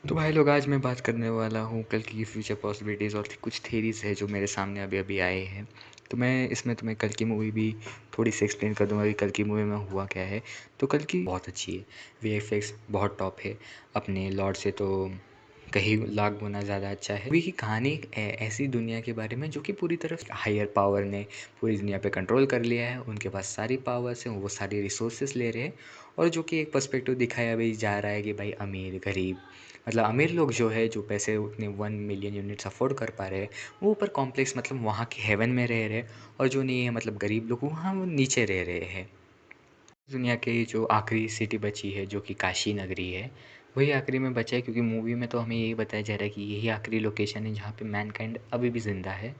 तो भाई लोग, आज मैं बात करने वाला हूँ कल की फ्यूचर पॉसिबिलिटीज़ और कुछ थेरीज़ है जो मेरे सामने अभी अभी आए हैं। तो मैं इसमें तुम्हें कल की मूवी भी थोड़ी सी एक्सप्लेन कर दूंगा कि कल की मूवी में हुआ क्या है। तो कल की बहुत अच्छी है, वीएफएक्स बहुत टॉप है, अपने लॉर्ड से तो कहीं लाख गुना ज़्यादा अच्छा है। मूवी की कहानी एक ऐसी दुनिया के बारे में जो कि पूरी तरह हायर पावर ने पूरी दुनिया पे कंट्रोल कर लिया है। उनके पास सारी पावर्स हैं, वो सारी रिसोर्सेज ले रहे हैं। और जो कि एक पर्सपेक्टिव दिखाया भी जा रहा है कि भाई अमीर गरीब, मतलब अमीर लोग जो है जो पैसे उतने 1 मिलियन यूनिट्स अफोर्ड कर पा रहे हैं वो ऊपर कॉम्प्लेक्स मतलब वहाँ के हेवन में रह रहे हैं। और जो नहीं है मतलब गरीब लोग वहाँ वो नीचे रह रहे हैं। दुनिया की जो आखिरी सिटी बची है जो कि काशी नगरी है, वही आखिरी में बचा है, क्योंकि मूवी में तो हमें यही बताया जा रहा है कि यही आखिरी लोकेशन है जहाँ पे मैनकाइंड अभी भी ज़िंदा है,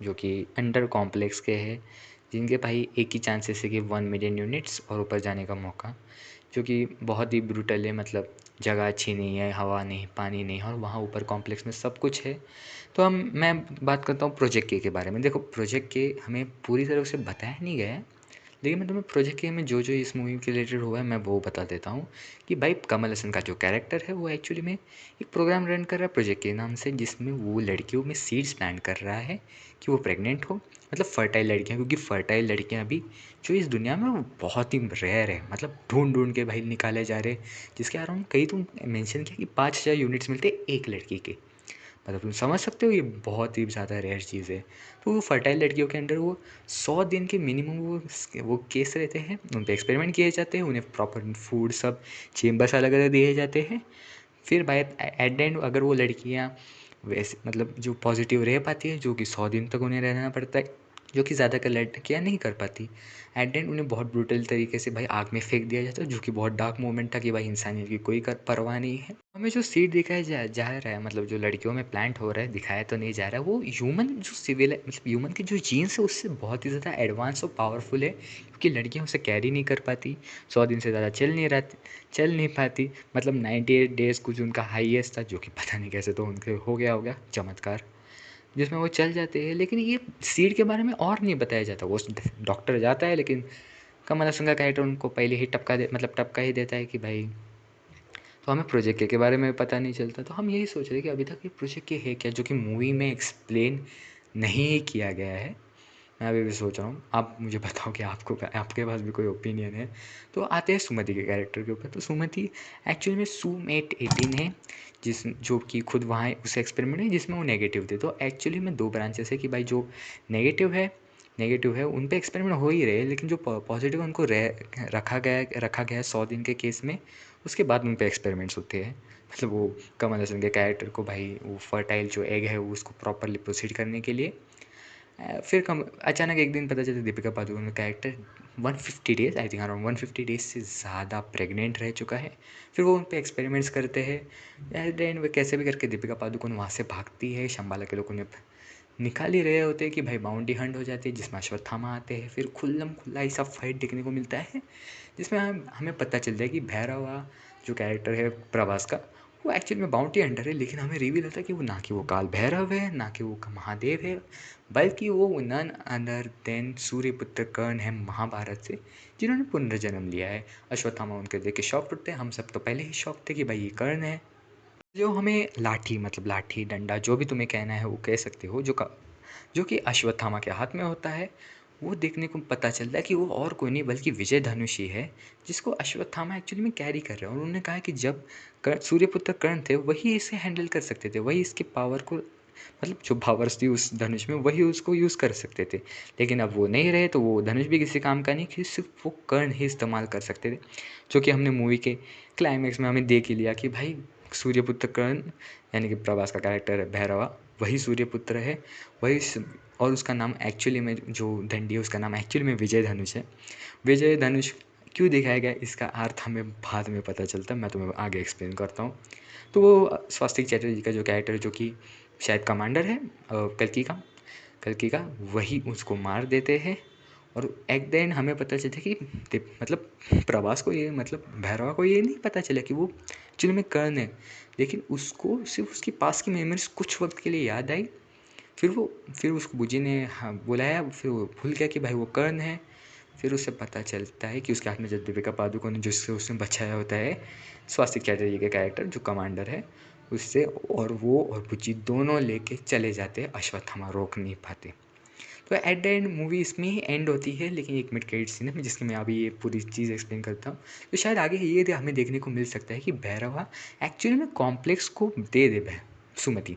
जो कि अंडर कॉम्प्लेक्स के है, जिनके भाई एक ही चांसेस है कि 1 मिलियन यूनिट्स और ऊपर जाने का मौका, जो कि बहुत ही ब्रूटल है। मतलब जगह अच्छी नहीं है, हवा नहीं, पानी नहीं है, और वहाँ ऊपर कॉम्प्लेक्स में सब कुछ है। तो मैं बात करता हूँ प्रोजेक्ट के बारे में। देखो, प्रोजेक्ट के हमें पूरी तरह से बताया नहीं गया है, लेकिन मैं तुम्हें प्रोजेक्ट के में जो जो इस मूवी के रिलेटेड हुआ है मैं वो बता देता हूँ। कि भाई कमल हसन का जो कैरेक्टर है वो एक्चुअली में एक प्रोग्राम रन कर रहा है प्रोजेक्ट के नाम से, जिसमें वो लड़कियों में सीड्स प्लांट कर रहा है कि वो प्रेग्नेंट हो, मतलब फर्टाइल लड़कियाँ, क्योंकि फर्टाइल लड़कियाँ अभी जो इस दुनिया में वो बहुत ही रेयर है। मतलब ढूंढ ढूंढ के भाई निकाले जा रहे, जिसके अराउंड कहीं तुम मेंशन किया कि 5,000 यूनिट्स मिलते एक लड़की के। मतलब तुम समझ सकते हो ये बहुत ही ज़्यादा रेयर चीज़ है। तो वो फर्टाइल लड़कियों के अंडर वो 100 दिन के मिनिमम वो केस रहते हैं, उन पे एक्सपेरिमेंट किए जाते हैं, उन्हें प्रॉपर फूड सब चेम्बर्स अलग अलग दिए जाते हैं। फिर बाय एट द एंड अगर वो लड़कियाँ वैसे मतलब जो पॉजिटिव रह पाती है, जो कि 100 दिन तक उन्हें रहना पड़ता है, जो कि ज़्यादातर लड़कियाँ नहीं कर पाती, एट द एंड उन्हें बहुत ब्रूटल तरीके से भाई आग में फेंक दिया जाता है, जो कि बहुत डार्क मोमेंट था कि भाई इंसानियत की कोई परवाह नहीं है। हमें जो सीड दिखाया जा रहा है, मतलब जो लड़कियों में प्लांट हो रहा है, दिखाया तो नहीं जा रहा है, वो ह्यूमन जो सिविल मतलब ह्यूमन की जो जीन्स है उससे बहुत ही ज़्यादा एडवांस और पावरफुल है, क्योंकि लड़कियाँ उसे कैरी नहीं कर पाती, 100 दिन से ज़्यादा चल नहीं पाती। मतलब 98 डेज़ कुछ उनका हाईएस्ट था, जो कि पता नहीं कैसे तो उनके हो गया चमत्कार, जिसमें वो चल जाते हैं। लेकिन ये सीड के बारे में और नहीं बताया जाता। वो डॉक्टर जाता है, लेकिन कमल हसन का कैरेक्टर उनको पहले ही टपका ही देता है कि भाई। तो हमें प्रोजेक्ट के बारे में पता नहीं चलता। तो हम यही सोच रहे हैं कि अभी तक ये प्रोजेक्ट के है क्या, जो कि मूवी में एक्सप्लेन नहीं किया गया है। मैं अभी भी सोच रहा हूँ, आप मुझे बताओ कि आपके पास भी कोई ओपिनियन है। तो आते हैं सुमति के कैरेक्टर के ऊपर। तो सुमति एक्चुअली में सूमेट 18 है, जो कि खुद वहाँ उस एक्सपेरिमेंट है जिसमें वो नेगेटिव थे। तो एक्चुअली में दो ब्रांचेस है कि भाई जो नेगेटिव है उन पे एक्सपेरिमेंट हो ही रहे, लेकिन जो पॉजिटिव है उनको रखा गया 100 दिन के केस में। उसके बाद उन पे एक्सपेरिमेंट्स होते हैं। मतलब वो कमल हसन के कैरेक्टर को भाई वो फर्टाइल जो एग है वो उसको प्रॉपरली प्रोसीड करने के लिए फिर कम अचानक एक दिन पता चलता दीपिका पादुकोण का character 150 days, I think around 150 days से ज़्यादा प्रेग्नेंट रह चुका है। फिर वो उन पे एक्सपेरिमेंट्स करते हैं। एट द एंड वो कैसे भी करके दीपिका पादुकोण वहाँ से भागती है। शंबाला के लोग उन्हें निकाल ही रहे होते हैं कि भाई बाउंटी हंट हो जाती है, जिसमें अश्वत्थामा आते हैं। फिर खुल्लम खुल्ला ऐसा फाइट देखने को मिलता है, जिसमें हमें पता चलता है कि भैरवा जो कैरेक्टर है प्रभास का, वो एक्चुअली में बाउंटी हंटर है। लेकिन हमें रिवील होता है कि वो ना कि वो काल भैरव है, ना कि वो महादेव है, बल्कि वो नन अदर देन सूर्यपुत्र कर्ण है महाभारत से, जिन्होंने पुनर्जन्म लिया है। अश्वत्थामा उनके देख के शॉक उठते हैं। हम सब तो पहले ही शॉक थे कि भाई ये कर्ण है। जो हमें लाठी, मतलब लाठी डंडा जो भी तुम्हें कहना है वो कह सकते हो, जो कि अश्वत्थामा के हाथ में होता है, वो देखने को पता चलता है कि वो और कोई नहीं बल्कि विजय धनुष ही है, जिसको अश्वत्थामा एक्चुअली में कैरी कर रहे हैं। और उन्होंने कहा कि जब सूर्यपुत्र कर्ण थे वही इसे हैंडल कर सकते थे, वही इसके पावर को, मतलब जो पावर्स थी उस धनुष में वही उसको यूज़ कर सकते थे। लेकिन अब वो नहीं रहे, तो वो धनुष भी किसी काम का नहीं, कि सिर्फ वो कर्ण ही इस्तेमाल कर सकते थे। जो कि हमने मूवी के क्लाइमैक्स में हमें देख ही लिया कि भाई सूर्यपुत्र कर्ण, यानी कि प्रभास का कैरेक्टर है भैरवा, वही सूर्यपुत्र है, वही और उसका नाम एक्चुअली में जो दंडी है उसका नाम एक्चुअली में विजय धनुष है। विजय धनुष क्यों दिखाया गया इसका अर्थ हमें बाद में पता चलता है, मैं तुम्हें आगे एक्सप्लेन करता हूँ। तो वो स्वास्तिक चैटर्जी का जो कैरेक्टर, जो कि शायद कमांडर है कल्कि का, वही उसको मार देते हैं। और एट द एंड हमें पता चलता है कि मतलब प्रभास को ये, मतलब भैरवा को ये नहीं पता चला कि वो एक्चुअली में कर्ण है। लेकिन उसको सिर्फ उसके पास की मेमोरीज कुछ वक्त के लिए याद आई। फिर उसको बुजी ने हाँ बुलाया, फिर वो भूल गया कि भाई वो कर्ण है। फिर उसे पता चलता है कि उसके हाथ में जब दीपिका पादुकोण ने जिससे उसने बचाया होता है स्वास्तिक चैटर्जी के कैरेक्टर जो कमांडर है, उससे, और वो बुच्ची दोनों लेके चले जाते हैं, अश्वत्थामा रोक नहीं पाते। तो एट द एंड मूवी इसमें ही एंड होती है, लेकिन एक मिड क्रेडिट सीन है जिसकी मैं अभी ये पूरी चीज़ एक्सप्लेन करता हूँ। तो शायद आगे ये हमें देखने को मिल सकता है कि भैरवा एक्चुअली में कॉम्प्लेक्स को दे दे सुमति,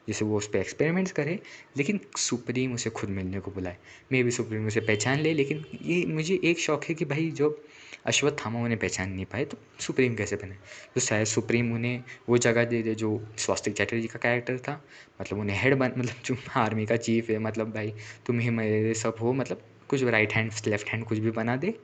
जैसे वो उस पे एक्सपेरिमेंट्स करे, लेकिन सुप्रीम उसे खुद मिलने को बुलाए। मे बी सुप्रीम उसे पहचान ले, लेकिन ये मुझे एक शौक है कि भाई जो अश्वत्थामा उन्हें पहचान नहीं पाए तो सुप्रीम कैसे बने। तो शायद सुप्रीम उन्हें वो जगह दे दे जो स्वस्तिक चैटर्जी का कैरेक्टर था, मतलब उन्हें हेड बन, मतलब जो आर्मी का चीफ है, मतलब भाई तुम ही मेरे सब हो, मतलब कुछ राइट हैंड लेफ्ट हैंड कुछ भी बना दे,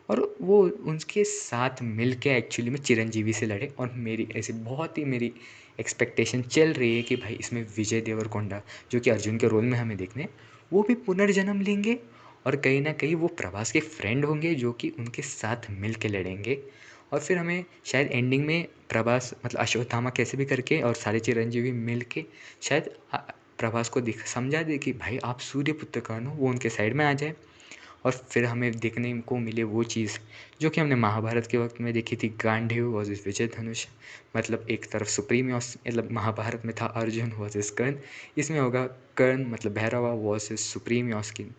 और वो उनके साथ मिल के एक्चुअली में चिरंजीवी से लड़े। और मेरी ऐसी बहुत ही मेरी एक्सपेक्टेशन चल रही है कि भाई इसमें विजय देवरकोंडा, जो कि अर्जुन के रोल में हमें देखने, वो भी पुनर्जन्म लेंगे, और कहीं ना कहीं वो प्रभास के फ्रेंड होंगे जो कि उनके साथ मिल के लड़ेंगे। और फिर हमें शायद एंडिंग में प्रभास, मतलब अश्वत्थामा कैसे भी करके और सारे चिरंजीवी मिल के शायद प्रभास को दिख समझा दे कि भाई आप सूर्यपुत्र कौन हो, वो उनके साइड में आ जाए। और फिर हमें देखने को मिले वो चीज़ जो कि हमने महाभारत के वक्त में देखी थी, गांडीव वर्सेस विजय धनुष। मतलब एक तरफ सुप्रीम मतलब महाभारत में था अर्जुन वर्सेस कर्ण, इसमें होगा कर्ण मतलब भैरवा वर्सेस सुप्रीम यॉस्किन।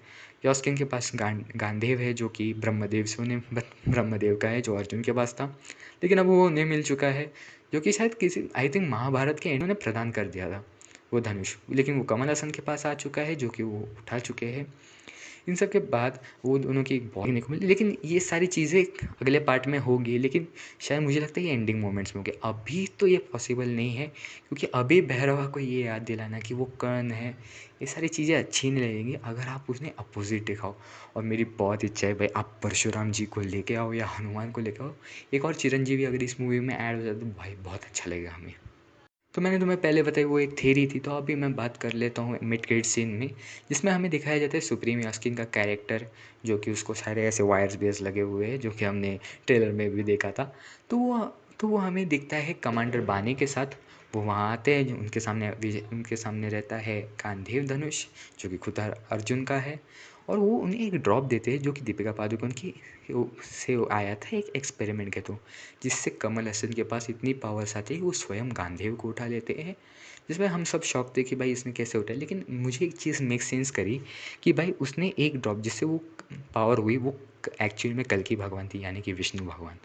यॉस्किन के पास गांधीव है जो कि ब्रह्मदेव से उन्हें ब्रह्मदेव का है जो अर्जुन के पास था, लेकिन अब वो उन्हें मिल चुका है, जो कि शायद किसी आई थिंक महाभारत के इन्होंने प्रदान कर दिया था वो धनुष, लेकिन वो कमल हसन के पास आ चुका है जो कि वो उठा चुके हैं। इन सब के बाद वो दोनों की एक बॉन्डिंग देखने को मिली, लेकिन ये सारी चीज़ें अगले पार्ट में होगी, लेकिन शायद मुझे लगता है ये एंडिंग मोमेंट्स में होंगे। अभी तो ये पॉसिबल नहीं है, क्योंकि अभी भैरवा को ये याद दिलाना कि वो कर्ण है, ये सारी चीज़ें अच्छी नहीं लगेंगी अगर आप उसने अपोजिट दिखाओ। और मेरी बहुत इच्छा है भाई आप परशुराम जी को लेके आओ या हनुमान को लेके आओ, एक और चिरंजीवी अगर इस मूवी में ऐड हो जाए तो भाई बहुत अच्छा लगेगा हमें। तो मैंने तुम्हें पहले बताई वो एक थ्योरी थी, तो अभी मैं बात कर लेता हूँ मिड क्रेडिट सीन में, जिसमें हमें दिखाया जाता है सुप्रीम यास्किन का कैरेक्टर, जो कि उसको सारे ऐसे वायर्स बेस लगे हुए हैं जो कि हमने ट्रेलर में भी देखा था। तो वो हमें दिखता है कमांडर बानी के साथ। वो वहाँ आते हैं, उनके सामने रहता है गांधीव धनुष, जो कि खुद अर्जुन का है। और वो उन्हें एक ड्रॉप देते हैं जो कि दीपिका पादुकोण की से आया था एक एक्सपेरिमेंट के थ्रू, जिससे कमल हसन के पास इतनी पावर्स आती है कि वो स्वयं गांधीव को उठा लेते हैं, जिसमें हम सब शौक थे कि भाई इसने कैसे उठाया। लेकिन मुझे एक चीज़ मेक सेंस करी कि भाई उसने एक ड्रॉप जिससे वो पावर हुई, वो एक्चुअली में कल्कि भगवान थी, यानी कि विष्णु भगवान।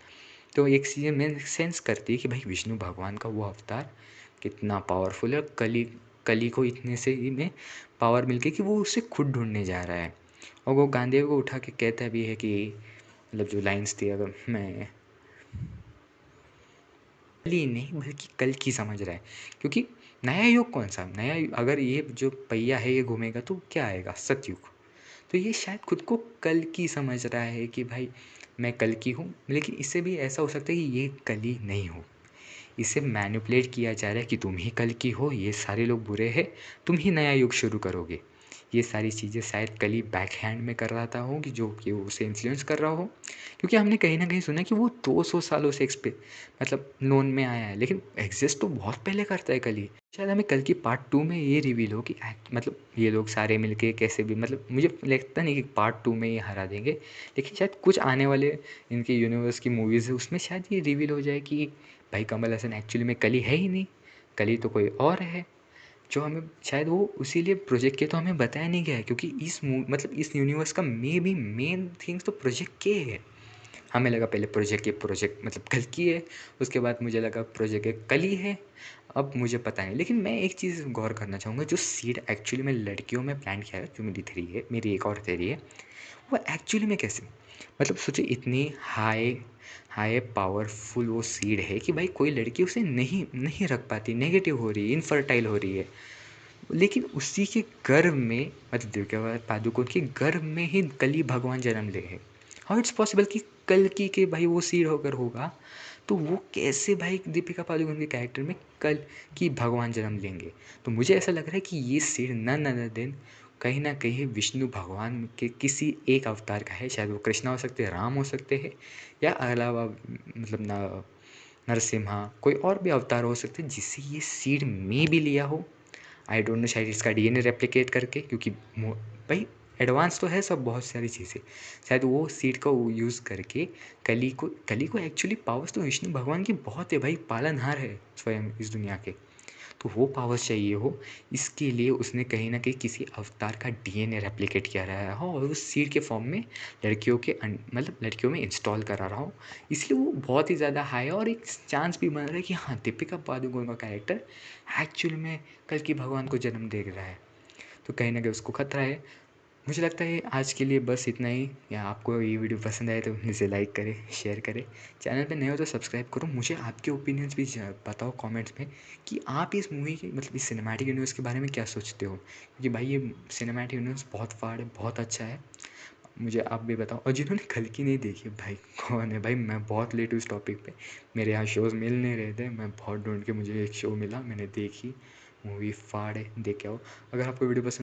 तो एक चीज़ मेक सेंस करती है कि भाई विष्णु भगवान का वो अवतार कितना पावरफुल है, और कली कली को इतने से ही में पावर मिल गई कि वो उसे खुद ढूंढने जा रहा है। और वो गांधीव को उठा के कहता भी है कि, मतलब जो लाइन्स थी, अगर मैं कली नहीं बल्कि कल की समझ रहा है, क्योंकि नया युग कौन सा नया अगर ये जो पहिया है ये घूमेगा तो क्या आएगा, सतयुग। तो ये शायद खुद को कल की समझ रहा है कि भाई मैं कल की हूँ, लेकिन इससे भी ऐसा हो सकता है कि ये कली नहीं हो, इसे मैनिपुलेट किया जा रहा है कि तुम ही कल की हो, ये सारे लोग बुरे हैं, तुम ही नया युग शुरू करोगे। ये सारी चीज़ें शायद कल ही बैक हैंड में कर रहा था हो, कि वो उसे इन्फ्लुएंस कर रहा हो, क्योंकि हमने कहीं ना कहीं सुना कि वो 200 सालों से मतलब नोन में आया है, लेकिन एग्जिस्ट तो बहुत पहले करता है कल ही। शायद हमें कल की पार्ट 2 में ये रिवील हो कि मतलब ये लोग सारे मिलके कैसे भी, मतलब मुझे लगता नहीं कि पार्ट 2 में ये हरा देंगे, लेकिन शायद कुछ आने वाले इनके यूनिवर्स की मूवीज़ है उसमें शायद ये रिवील हो जाए कि भाई कमल हसन एक्चुअली में कली है ही नहीं, कली तो कोई और है, जो हमें शायद वो इसीलिए प्रोजेक्ट के तो हमें बताया नहीं गया है, क्योंकि मतलब इस यूनिवर्स का मेन थिंग्स तो प्रोजेक्ट के है। हमें लगा पहले प्रोजेक्ट मतलब कल की है, उसके बाद मुझे लगा प्रोजेक्ट एक कली है, अब मुझे पता नहीं। लेकिन मैं एक चीज़ गौर करना चाहूँगा, जो सीड एक्चुअली में लड़कियों में प्लान किया है, जो मेरी थ्री है, मेरी एक और थ्योरी है, वो एक्चुअली में कैसे, मतलब सोचिए इतनी हाई हाई पावरफुल वो सीड है कि भाई कोई लड़की उसे नहीं नहीं रख पाती, नेगेटिव हो रही है, इनफर्टाइल हो रही है, लेकिन उसी के गर्भ में, मतलब दिव्या पादुकोण के गर्भ में ही कली भगवान जन्म ले है। हाउ इट्स पॉसिबल कि कल की भाई वो सीड होकर होगा, तो वो कैसे भाई दीपिका पादुकोण के कैरेक्टर में कल की भगवान जन्म लेंगे। तो मुझे ऐसा लग रहा है कि ये सीड नन अदर देन कहीं ना कहीं विष्णु भगवान के किसी एक अवतार का है, शायद वो कृष्णा हो सकते हैं, राम हो सकते हैं, या अलावा मतलब नरसिम्हा कोई और भी अवतार हो सकते हैं जिससे ये सीड में भी लिया हो। आई डोंट नो, शायद इसका डीएनए रेप्लिकेट करके, क्योंकि भाई एडवांस तो है सब बहुत सारी चीज़ें। शायद वो सीड का वो यूज़ करके कली को एक्चुअली पावर्स तो विष्णु भगवान की बहुत है भाई, पालनहार है स्वयं इस दुनिया के। तो वो पावर्स चाहिए हो, इसके लिए उसने कहीं न कहीं किसी अवतार का डीएनए रेप्लिकेट किया रहा हो और उस सीड के फॉर्म में मतलब लड़कियों में इंस्टॉल करा रहा हो। इसलिए वो बहुत ही ज़्यादा हाई है और एक चांस भी बन रहा है कि हाँ, दीपिका पादुकोण का कैरेक्टर एक्चुअल में कल्कि भगवान को जन्म दे रहा है। तो कहीं न कहीं उसको खतरा है। मुझे लगता है आज के लिए बस इतना ही। या आपको ये वीडियो पसंद आए तो इसे लाइक करें, शेयर करें। चैनल पे नए हो तो सब्सक्राइब करो। मुझे आपके ओपिनियंस भी बताओ कमेंट्स में कि आप इस मूवी के मतलब इस सिनेमैटिक यूनिवर्स के बारे में क्या सोचते हो, क्योंकि भाई ये सिनेमैटिक यूनिवर्स बहुत फाड़ है, बहुत अच्छा है। मुझे आप भी बताओ। और जिन्होंने कल्कि नहीं देखी भाई कौन है भाई, मैं बहुत लेट हूँ इस टॉपिक पे। मेरे यहाँ शोज़ मिल नहीं रहे थे, मैं बहुत ढूंढ के मुझे एक शो मिला, मैंने देखी। मूवी फाड़ है, देख के आओ। अगर आपको वीडियो पसंद